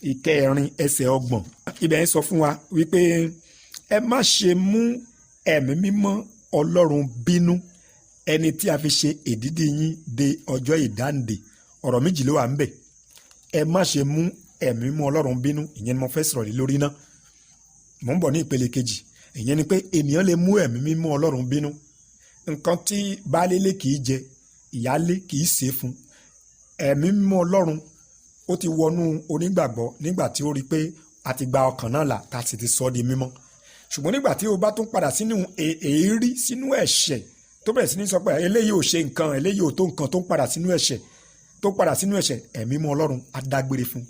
4 ẹsẹ̀ 30. ibẹ̀ yẹn sọ fún wa wípé ẹ má ṣe mú ẹ̀mí mímọ́ Ọlọ́run bínú, ẹni tí a fi ṣe èdìdì yín de ọjọ́ ìdáǹdè. ọ̀rọ̀ méjì ló wà ń bẹ̀. ẹ má ṣe mú ẹ̀mí mímọ́ Ọlọ́run bínú, ìyẹn ni mo fẹ́ sọ̀rọ̀ lé lórí náà. mò ń bọ̀ ní ìpele kejì. ìyẹn ni pé ènìyàn lè mú ẹ̀mí mímọ́ Ọlọ́run bínú. nǹkan tí baálé ilé kì í jẹ, ìyálé kì í ṣe fún. ẹ̀mí mímọ́ Ọlọ́run ó ti wọnú onígbàgbọ́ nígbà tí ó rí pé a ti gba ọkàn náà là, tá a sì ti sọ ọ́ di mímọ́. ṣùgbọ́n nígbà tí o bá tún padà sínú èérí, sínú ẹ̀ṣẹ̀, tó bẹ̀rẹ̀ sí ní sọ pé eléyìí ò ṣe nǹkan, eléyìí ò tó nǹkan, tó ń padà sínú ẹ̀ṣẹ̀, ẹ̀mí mímọ́ Ọlọ́run á dágbére fún.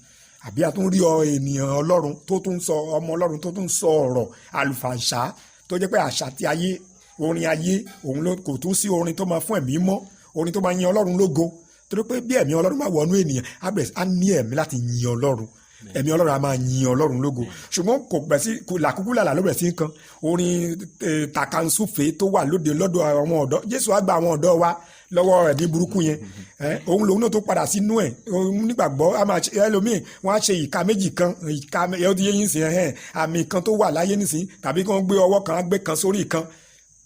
àbí a tún rí ènìyàn Ọlọ́run tó tún sọ, ọmọ Ọlọ́run tó tún sọ ọ̀rọ̀ àlùfàǹṣá, tó jẹ́ pé àṣà tí ayé, orin ayé, òun ló kò tún sí orin tó máa fún ẹ̀mí mọ́, orin tó máa yin Ọlọ́run lógo. torí pé bí ẹ̀mí Ọlọ́run máa wọnú ènìyàn, á ní ẹ̀mí láti yin Ọlọ́run. ẹ̀mí Ọlọ́run á máa yin Ọlọ́run lógo. ṣùgbọ́n kò bẹ̀ sí làkúkú làlà ló bẹ̀ sí nǹkan orin tàkàǹsùfè tó wà lóde lọ́dọ̀ àwọn ọ̀dọ́. Jésù á gba àwọn ọ̀dọ́ wa lọ́wọ́ ẹ̀dín burúkú yẹn. òun lòun náà tó padà sínú ẹ̀. nígbàgbọ́ ẹlòmíì wọ́n á ṣe ìka méjì kan, ìka ẹ̀ ó ti yé yín sí àmì kan tó wà láyé nísìn, tàbí kí wọ́n gbé ọwọ́ kan á gbé kan sórí ìkan.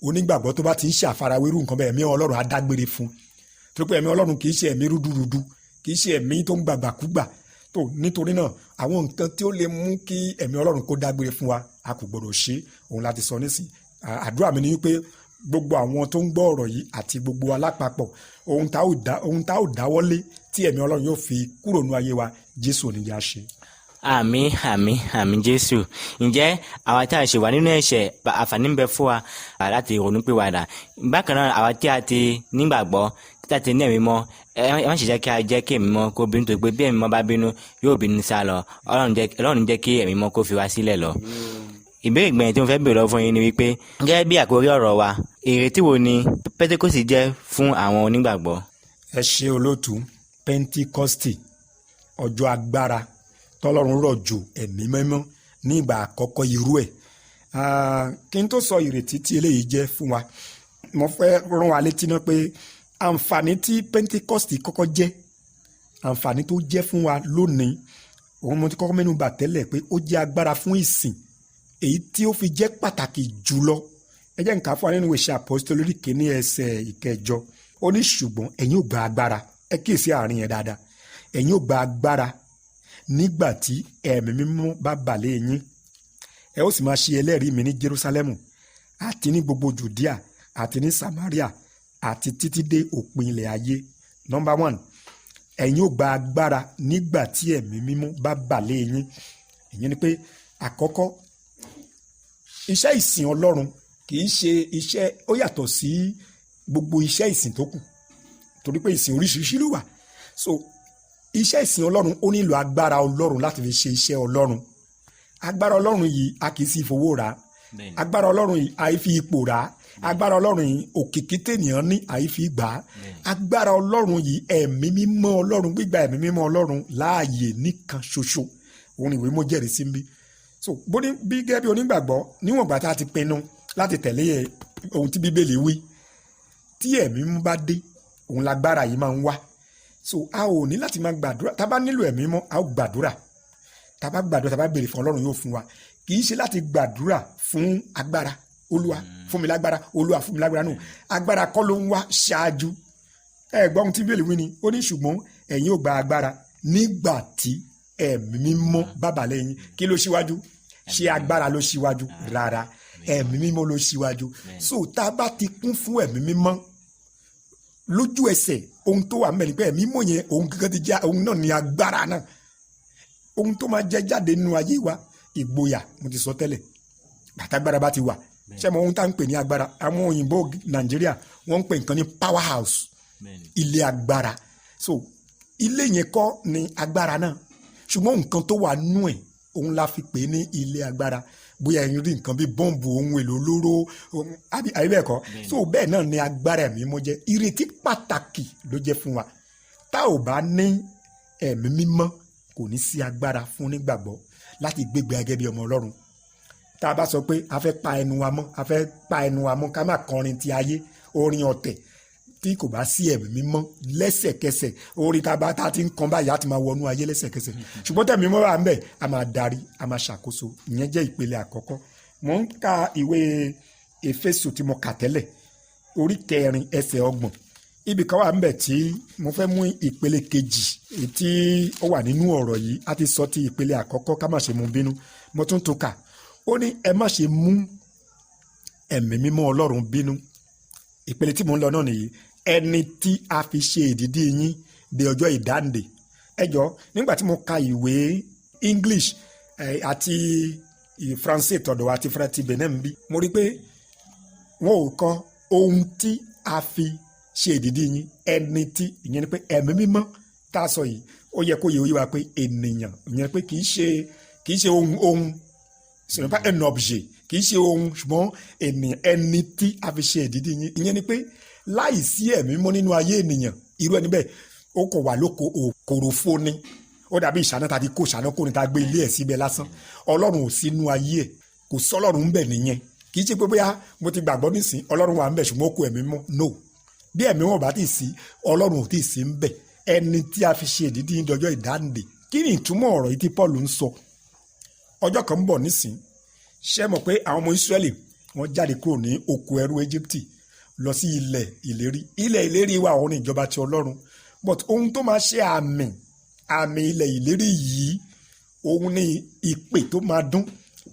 onígbàgbọ́ tó bá ti ń ṣàfarawérú nǹkan bẹ́ẹ̀, ẹ̀mí Ọlọ́run á dágbére fún. torí pé ẹ̀mí Ọlọ́run kì í ṣe ẹ̀mí rúdurùdu, kì í ṣe ẹ̀mí tó ń gbàgbàkúgbà. tó nítorí náà àwọn nǹkan tí ó lè mú kí ẹ̀mí Ọlọ́run kó dágbére fún wa, a kò gbọdọ̀ ṣe. òun láti sọ nísìn. àdúrà mi ni wípé gbogbo àwọn tó ń gbọ́ ọ̀rọ̀ yìí àti gbogbo alápapọ̀, ohun tá ò dáwọ́lé tí ẹ̀mí Ọlọ́run yóò fi kúrò nínú ayé wa, Jésù ò ní jẹ́ á ṣe.
àmín àmín àmín jésù. ǹjẹ́ àwa tí a ṣe wà nínú ẹ̀ṣẹ̀ àǹfààní ń bẹ fún wa láti ronúpìwàdà. bákan náà àwa tí a ti nígbàgbọ́ tí a ti ní ẹ̀mí mọ́ ẹ má ṣe jẹ́ kí a jẹ́ kí ẹ̀mí mọ́ kó bínú, tó pé bí ẹ̀mí mọ́ bá bínú yóò bínú sá lọ. ọlọ́run jẹ́ kí ẹ̀mí mọ́ kó fi wá sílẹ̀ lọ. ìbéèrè gbẹ̀yìn tí mo fẹ́ béèrè lọ fún yín ni wípé gẹ́gẹ́ bí àkórí ọ̀rọ̀ wa, ìrètí wo ni Pétékọ́sì jẹ́ fún àwọn onígbàgbọ́?
ẹ ṣe olóòtú. Pentikọ́stì, ọjọ́ agbára tọ́lọ́run rọ̀ jù ẹ̀mí mímọ́ ní ìgbà àkọ́kọ́ irú ẹ̀. Kí n tó sọ ìrètí tí eléyìí jẹ́ fún wa, mo fẹ́ rán wa létí náà pé àǹfààní tí Pentikọ́stì kọ́kọ́ jẹ́, àǹfààní tó jẹ́ fún wa lónìí, òun mo ti kọ́kọ́ mẹ́nu bà tẹ́lẹ̀ pé ó jẹ́ agbára fún ìsìn, èyí tí ó fi jẹ́ pàtàkì jùlọ. ẹ jẹ́ n kà fún wa nínú Ìṣe Àpọ́stélì orí kìíní ẹsẹ̀ ìkẹjọ. Ó ní ṣùgbọ́n ẹ̀yin ò gba agbára, ẹ kíyèsí àárín yẹn dáadáa, ẹ̀yin ò gba agbára nígbà tí ẹ̀mí mímọ́ bá bà lé yín, ẹ ó sì máa ṣe ẹlẹ́rìí mi ní Jerúsálẹ́mù àti ní gbogbo Jùdíà àti ní Samaria àti títí dé òpin ilẹ̀ ayé. Number 1, ẹ̀yin ò gba agbára nígbà tí ẹ̀mí mímọ́ bá bà lé yín. ìyẹn ni pé àkọ́kọ́, iṣẹ́ ìsìn Ọlọ́run kì í ṣe iṣẹ́, ó yàtọ̀ sí gbogbo iṣẹ́ ìsìn tó kù, torí pé ìsìn oríṣiríṣi ló wà. So iṣẹ́ ìsìn Ọlọ́run ó nílò agbára Ọlọ́run láti fi ṣe iṣẹ́ Ọlọ́run. Agbára Ọlọ́run yìí a kì í sí fowó rà, agbára Ọlọ́run yìí a kì í fi ipò rà, agbára Ọlọ́run yìí òkìkí tènìyàn ní a kì í fi gbà á. Agbára Ọlọ́run yìí ẹ̀mí mímọ́ Ọlọ́run, gbígba ẹ̀mí mímọ́ Ọlọ́run láàyè nìkan ṣoṣo, òun ìwé mọ́ jẹ́rìí sí bí. So bí gẹ́gẹ́ bí onígbàgbọ́, níwọ̀n ìgbà tá a ti pinnu láti tẹ̀lé ohun tí Bíbélì wí, tí ẹ̀mí mọ́ bá dé, òun lágbára yìí máa ń wá. So a ò ní láti máa gbàdúrà. Tá a bá nílò ẹ̀mí mọ́, a ó gbàdúrà. Tá a bá gbàdúrà, tá a bá béèrè fún Ọlọ́run yóò fún wa. Kì í ṣe láti gbàdúrà fún agbára, Olúwa fún mi lágbára, Olúwa fún mi lágbára nù. Agbára kọ́ ló ń wá ṣáájú. Gbọ́ ohun tí Bíbélì wí ni, ó ní ṣùgbọ́n ẹ̀yin ò gba agbára nígbà tí ẹ̀mí mímọ́ bá bà lé yín. Kí ló ṣíwájú? Ṣé agbára ló ṣíwájú? Rárá, ẹ̀mí mímọ́ ló ṣíwájú. So tá a bá ti kún fún ẹ̀mí mímọ́, lójú ẹsẹ̀ ohun tó wà mẹ́rin pé ẹ̀mí mímọ́ yẹn òun gẹ́gẹ́ ti já, òun náà ní agbára náà. Ohun tó máa jẹ jáde nínú ayé wa, ìgboyà, mo ti sọ tẹ́lẹ̀, àtàgbára bá ti wà. Ṣé mo ohun tá à ń pè ní agbára? Àwọn òyìnbó Nàìjíríà wọ́n ń pè nǹkan ní power house, ilé agbára. So ilé yẹn kọ́ ni agbára náà, ṣùgbọ́n nǹkan tó wà nú ẹ̀ òun la fi pè ní ilé agbára. Bóyá ẹ̀yin rí nǹkan bí bọ́ǹbù, ohun èlò olóró, àbí bẹ́ẹ̀ kọ́. So bẹ́ẹ̀ náà ni agbára ẹ̀mí mímọ́ jẹ́. Ìrètí pàtàkì ló jẹ́ fún wa. Tá ò bá ní ẹ̀mí mímọ́, kò ní sí agbára fún onígbàgbọ́ láti gbégbé gẹ́gẹ́ bí ọmọ Ọlọ́run. Tá a bá sọ pé a fẹ́ pa ẹnu wa mọ́, a fẹ́ pa ẹnu wa mọ́, ká má kọrin ti ayé, orin ọ̀tẹ̀, tí kò bá sí ẹ̀mí mímọ́, lẹ́sẹ̀kẹsẹ̀ orin tá a ti ń kan báyìí á ti máa wọnú ayé lẹ́sẹ̀kẹsẹ̀. Ṣùgbọ́n tẹ̀mí mímọ́ wà ń bẹ̀, a máa darí, a máa ṣàkóso. Ìyẹn jẹ́ ìpele àkọ́kọ́. Mo ń ka ìwé Éfésù tí mo kà tẹ́lẹ̀, orí 4 ẹsẹ̀ 30. Ibì kan wà ń bẹ̀ tí mo fẹ́ mú ìpele kejì tí ó wà nínú ọ̀rọ̀ yìí. A ti sọ ti ìpele àkọ́kọ́, ká má ṣe mú bínú. Mo tún tún kà, ó ní ẹ má ṣe mú ẹ̀mí mímọ́ Ọlọ́run bínú. Ìpele tí mo ń lọ náà nìyí. Ẹni tí a fi ṣe ìdìdí yín de ọjọ́ ìdáǹdè. Ẹ jọ̀ọ́, nígbà tí mo ka ìwé English àti Faransé tọ̀dọ̀ àti French Benin bí, mo rí pé wọn ò kọ ohun tí a fi ṣe ìdìdí yín, ẹni tí, ìyẹn ni pé ẹ̀mí mímọ́ tá a sọ yìí, ó yẹ kó yẹ oyé wa pé ènìyàn, ìyẹn pé kì í ṣe ohun, ce n'est pas un objet, kì í ṣe ohun, ṣùgbọ́n ènìyàn, ẹni tí a fi ṣe ìdìdí yín. Ìyẹn ni pé láì sí ẹ̀mí mímọ́ nínú ayé ènìyàn, irú ẹni bẹ́ẹ̀ ó kọ̀ wà lóko òkòròfó ni. Ó dàbí ìṣáná tàbí kó ìṣáná kó ní ta gbé ilé ẹ̀ síbẹ̀ lásán. Ọlọ́run ò sí inú ayé ẹ̀, kò sọ́lọ́run ń bẹ̀ nìyẹn. Kì í ṣe pé bóyá mo ti gbàgbọ́ nísìn Ọlọ́run wà ń bẹ̀ ṣùgbọ́n ó kó ẹ̀mí mímọ́. No, bí ẹ̀mí wọn bá ti sí, Ọlọ́run ò tí ì sí ń bẹ̀. Ẹni tí a fi ṣe ìdìdí yín dọjọ́ ìdáǹdè. Kí ni ìtumọ̀ ọ̀rọ̀ yìí tí Paul ń sọ? Ọjọ́ kan ń bọ̀ nísìn, ṣé mọ̀ pé àwọn ọmọ Ísírẹ́lì wọ́n jáde kúrò ní oko ẹrú Éjíptì lọ sí ilẹ̀ ìlérí. Ilẹ̀ ìlérí wà òun ní ìjọba ti Ọlọ́run, but ohun tó máa ṣe àmì ilẹ̀ ìlérí yìí, òun ní ìpè tó máa dún.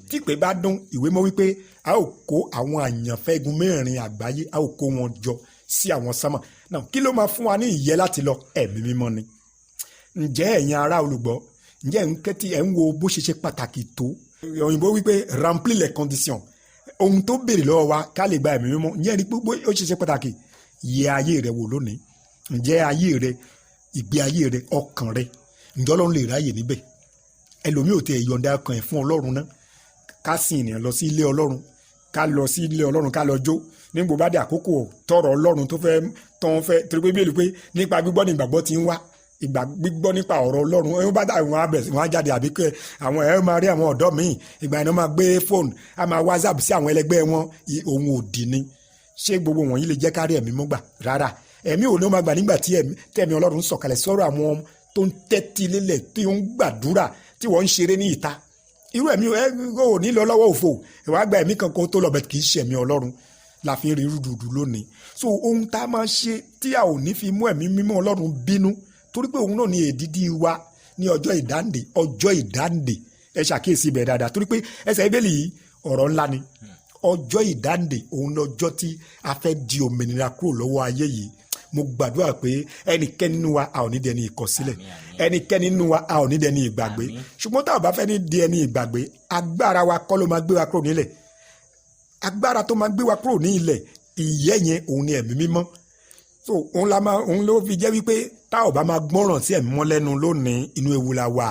Tí ìpè bá dún, ìwé mọ́ wípé a ó kó àwọn àyànfẹ́ igun mẹ́rin àgbáyé, a ó kó wọn jọ sí àwọn sámà. Náà kí ló máa fún wa ní ìyẹ́ láti lọ? Ẹ̀mí mímọ́ ni. Ǹjẹ́ ẹ̀yin ará olùgbọ́, ǹjẹ́ ẹ̀ ń kẹ́tì ẹ̀ ń wo bó ṣe pàtàkì tó òyìnbó wípé remplir les conditions ohun tó béèrè lọ́wọ́ wa ká lè gba ẹ̀mí mímọ́ ǹjẹ́ ẹ̀ rí pé ó ṣe pàtàkì yẹ ayé rẹ wò lónìí ǹjẹ́ ayé rẹ ìgbé ayé rẹ ọkàn rẹ ǹjẹ́ Ọlọ́run lè ráyè níbẹ̀ ẹlòmíì ò tẹ ìyọ̀ǹda ọkàn ẹ̀ fún Ọlọ́run náà ká sin ènìyàn lọ sí ilé Ọlọ́run ká lọ sí ilé Ọlọ́run ká lọ jó nígbò bá dé àkókò tọrọ Ọlọ́run tó fẹ́ torí pé bíi pé nípa gbígbọ́ ní ìgbàgbọ́ ti ń wá gbígbọ́ nípa ọ̀rọ̀ Ọlọ́run ẹ̀ bá dà wọ́n á bẹ̀rẹ̀ wọ́n á jáde àbí kẹ́ àwọn ẹ̀ máa rí àwọn ọ̀dọ́ míì ìgbà yẹn máa gbé fóònù á máa WhatsApp sí àwọn ẹlẹgbẹ́ wọn ohun òdì ni ṣé gbogbo wọ̀nyí lè jẹ́ kárí ẹ̀mí mú gbà rárá ẹ̀mí ò ní ó máa gbà nígbà tí tẹ̀mí Ọlọ́run sọ̀kalẹ̀ sọ̀rọ̀ àwọn tó ń tẹ́tí lélẹ̀ tí ó ń gbàdúrà tí wọ́n ń ṣeré ní ìta irú ẹ̀mí ò ní lọ lọ́wọ́ òfò ìwà àgbà ẹ̀mí kankan tó lọ bẹ̀ kì í ṣe ẹ̀mí Ọlọ́run la fi rí rúdurùdu lónìí so ohun tá a máa ṣe tí a ò ní fi mú ẹ̀mí mímọ́ Ọlọ́run bínú torí pé òun náà ní èdìdí wa ní ọjọ́ ìdáǹdè ẹ ṣàkíyèsí ibẹ̀ dáadáa torí pé ẹsẹ̀ Bíbélì yìí ọ̀rọ̀ ńlá ni ọjọ́ ìdáǹdè òun lọ́jọ́ tí a fẹ́ di òmìnira kúrò lọ́wọ́ ayé yìí mo gbàdúrà pé ẹnikẹ́ni nínú wa a ò ní dẹni ìkọ̀sílẹ̀ ẹnikẹ́ni nínú wa a ò ní dẹni ìgbàgbé ṣùgbọ́n tá a bá fẹ́ ní di ẹni ìgbàgbé agbára wa kọ́ ló máa gbé wa kúrò nílẹ̀ agbára tó máa gbé wa kúrò ní ilẹ̀ ìyẹ́ yẹn òun ni ẹ̀mí mímọ́ so òun ló fi jẹ́ wípé tá ò bá máa gbọ́ràn sí ẹ̀mí mọ́ lẹ́nu lónìí inú ewu la wà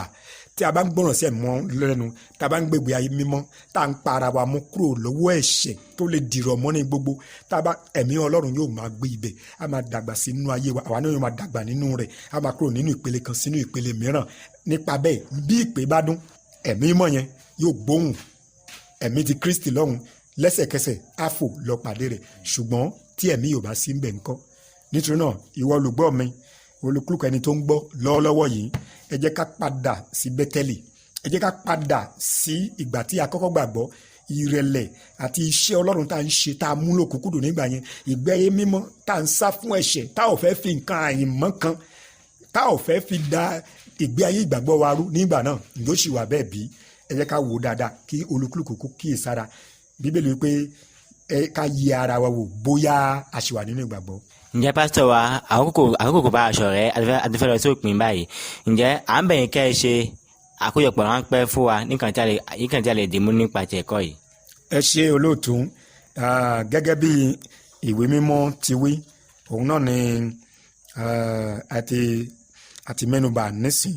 tí a bá ń gbọ́ràn sí ẹ̀mí mọ́ lẹ́nu tá a bá ń gbègbè ayé mímọ́ tá a ń para wa mú kúrò lọ́wọ́ ẹ̀ṣẹ̀ tó lè dìrọ̀ mọ́ ní gbogbo tá a bá ẹ̀mí Ọlọ́run yóò máa gbé ibẹ̀ a máa dàgbà sí nínú ayé wa àwa náà yóò máa dàgbà nínú rẹ̀ a máa kúrò nínú ìpele kan sínú ìpele mìíràn nípa bẹ́ẹ̀ bí ìpè bá dún ẹ̀mí mímọ́ yẹn yóò gbóhùn ẹ̀mí ti Kristi lọ́hùn lẹ́sẹ̀kẹsẹ̀ á fò lọ pàdé rẹ̀ ṣùgbọ́n tí ẹ̀mí yóò bá sí ń bẹ̀ ńkọ́ nítorí náà ìwọ olùgbọ́ mi olùkúlùkù ẹni tó ń gbọ́ lọ́wọ́lọ́wọ́ yìí ẹ jẹ́ ká padà sí Bẹ́tẹ́lì ẹ jẹ́ ká padà sí ìgbà tí a kọ́kọ́ gbàgbọ́ ìrẹ̀lẹ̀ àti iṣẹ́ Ọlọ́run tá à ń ṣe tá a mú lòkùnkùn nígbà yẹn ìgbé ayé mímọ́ tá à ń sá fún ẹ̀ṣẹ̀ tá ò fẹ́ fi nǹkan àyìnmọ́ kan tá ò fẹ́ fi da ìgbé ayé ìgbàgbọ́ wa rú nígbà náà yóò sì wà bẹ́ẹ̀ bí ẹ jẹ́ ká wò ó dáadáa kí olùkúlùkù kó kíyèsára Bíbélì wípé ká yẹ ara wa wò bóyá a ṣì wà nínú ìgbàgbọ́.
ǹjẹ́ pásítọ̀ wa àkókò kò bá aṣọ rẹ̀ adífẹ́ lọ sí òpin báyìí ǹjẹ́ à ń bẹ̀yìn kẹ́ ẹ ṣe àkójọpọ̀ ráńpẹ́ fún wa nìkan tí a lè dìmú nípa ti ẹ̀kọ́ yìí.
ẹ ṣe olóòtú gẹ́gẹ́ bí ìwé mímọ́ ti wí òun náà ni àti mẹ́nubà nísìn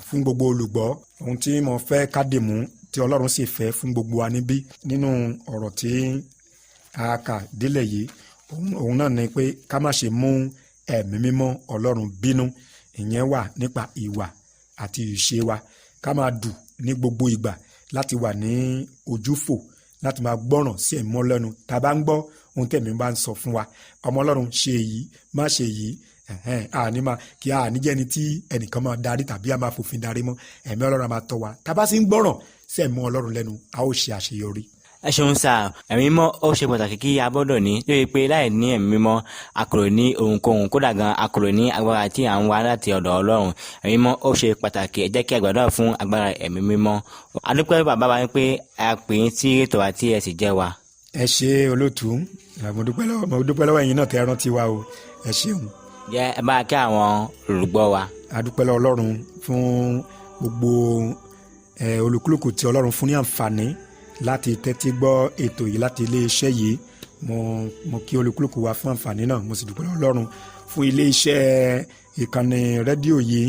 fún gbogbo olùgbọ́ ohun tí mo fẹ́ ká dìmú tí Ọlọ́run sì fẹ́ fún gbogbo wa níbí nínú ọ̀rọ̀ tí a kà délẹ̀ yìí òun náà ni pé ká má ṣe mú ẹ̀mí mímọ́ Ọlọ́run bínú ìyẹn wà nípa ìwà àti ìṣe wa ká máa dù ní gbogbo ìgbà láti wà ní ojúfò láti máa gbọ́ràn sí ẹ̀mí Ọlọ́run tá a bá ń gbọ́ ohun tẹ̀mí bá ń sọ fún wa ọmọ Ọlọ́run ṣe èyí má ṣe èyí àní máa kí àní jẹ́ ẹni tí ẹnìkan máa darí tàbí a máa fòfin darí mọ́ ẹ̀mí Ọlọ́run a máa tọ́ wa tá a bá sì ń gbọ́ràn sí ẹ̀mí Ọlọ́run lẹ́nu a ó ṣe àṣeyọrí.
ẹ ṣeun sá ẹ̀mí mímọ́ ó ṣe pàtàkì kí a gbọ́dọ̀ ní lórí pé láì ní ẹ̀mí mímọ́ a kò lè ní ohunkóhun kódà gan a kò lè ní agbára tí à ń wá láti ọ̀dọ̀ Ọlọ́run ẹ̀mí mímọ́ ó ṣe pàtàkì ẹ jẹ́ kí a gbàdúrà fún agbára ẹ̀mí mímọ́ adúpẹ́ bàbá wa pé a pè é sí ètò àti ẹ sì jẹ́ wa.
ẹ ṣe olóòtú mo dúpẹ́ lọ́wọ́ ẹ̀yin náà tẹ́ ẹ rántí wa o ẹ ṣeun.
jẹ́ ẹ bá kí àwọn olùgbọ́ wa.
a dúpẹ́ lọ́wọ́ Ọlọ́run fún gbogbo olùkúlùkù tí Ọlọ́run fún ní àǹfààní láti tẹ́tí gbọ́ ètò yìí láti iléeṣẹ́ yìí mo kí olùkúlùkù wa fún àǹfààní náà mo sì dúpẹ́ lọ́wọ́ Ọlọ́run fún iléeṣẹ́ ìkànnì rédíò yìí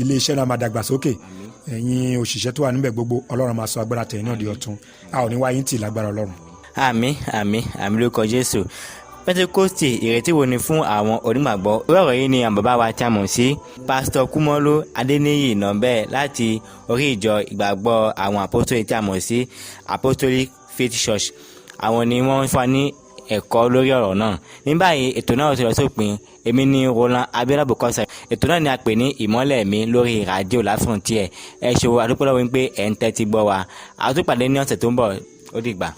iléeṣẹ́ náà máa dàgbà sókè ẹ̀yin òṣìṣẹ́ tó wà níbẹ̀ gbogbo Ọlọ́run máa sọ agbára tẹ̀yìn náà di ọ̀tun a ò ní wá yín tì lágbára Ọlọ́run.
àmín àmín àmín lórúkọ Jésù. Pentecost ìrètí wo ni fún àwọn onígbàgbọ́ ọ̀rọ̀ yìí ni àwọn bàbá wa tí a mọ̀ sí pásítọ̀ Kúmọ́lú Adéníyì Nọ́bẹ̀ láti orí ìjọ ìgbàgbọ́ àwọn apostoli tí a mọ̀ sí Apostolic Faith Church àwọn ni wọ́n fún wa ní ẹ̀kọ́ lórí ọ̀rọ̀ náà. Ní báyìí ètò náà ti lọ sópin èmi ní Roland Abiola Bukosa ètò náà ni a pè ní ìmọ́lẹ̀ mi lórí rádíò La Frontière ẹ ṣe wo àdúpẹ́ lọ́wọ́ pé ẹ̀ ń tẹ́tí gbọ́ wa àtúpàdé ní ọ̀sẹ̀ tó ń bọ̀ ó dìgbà.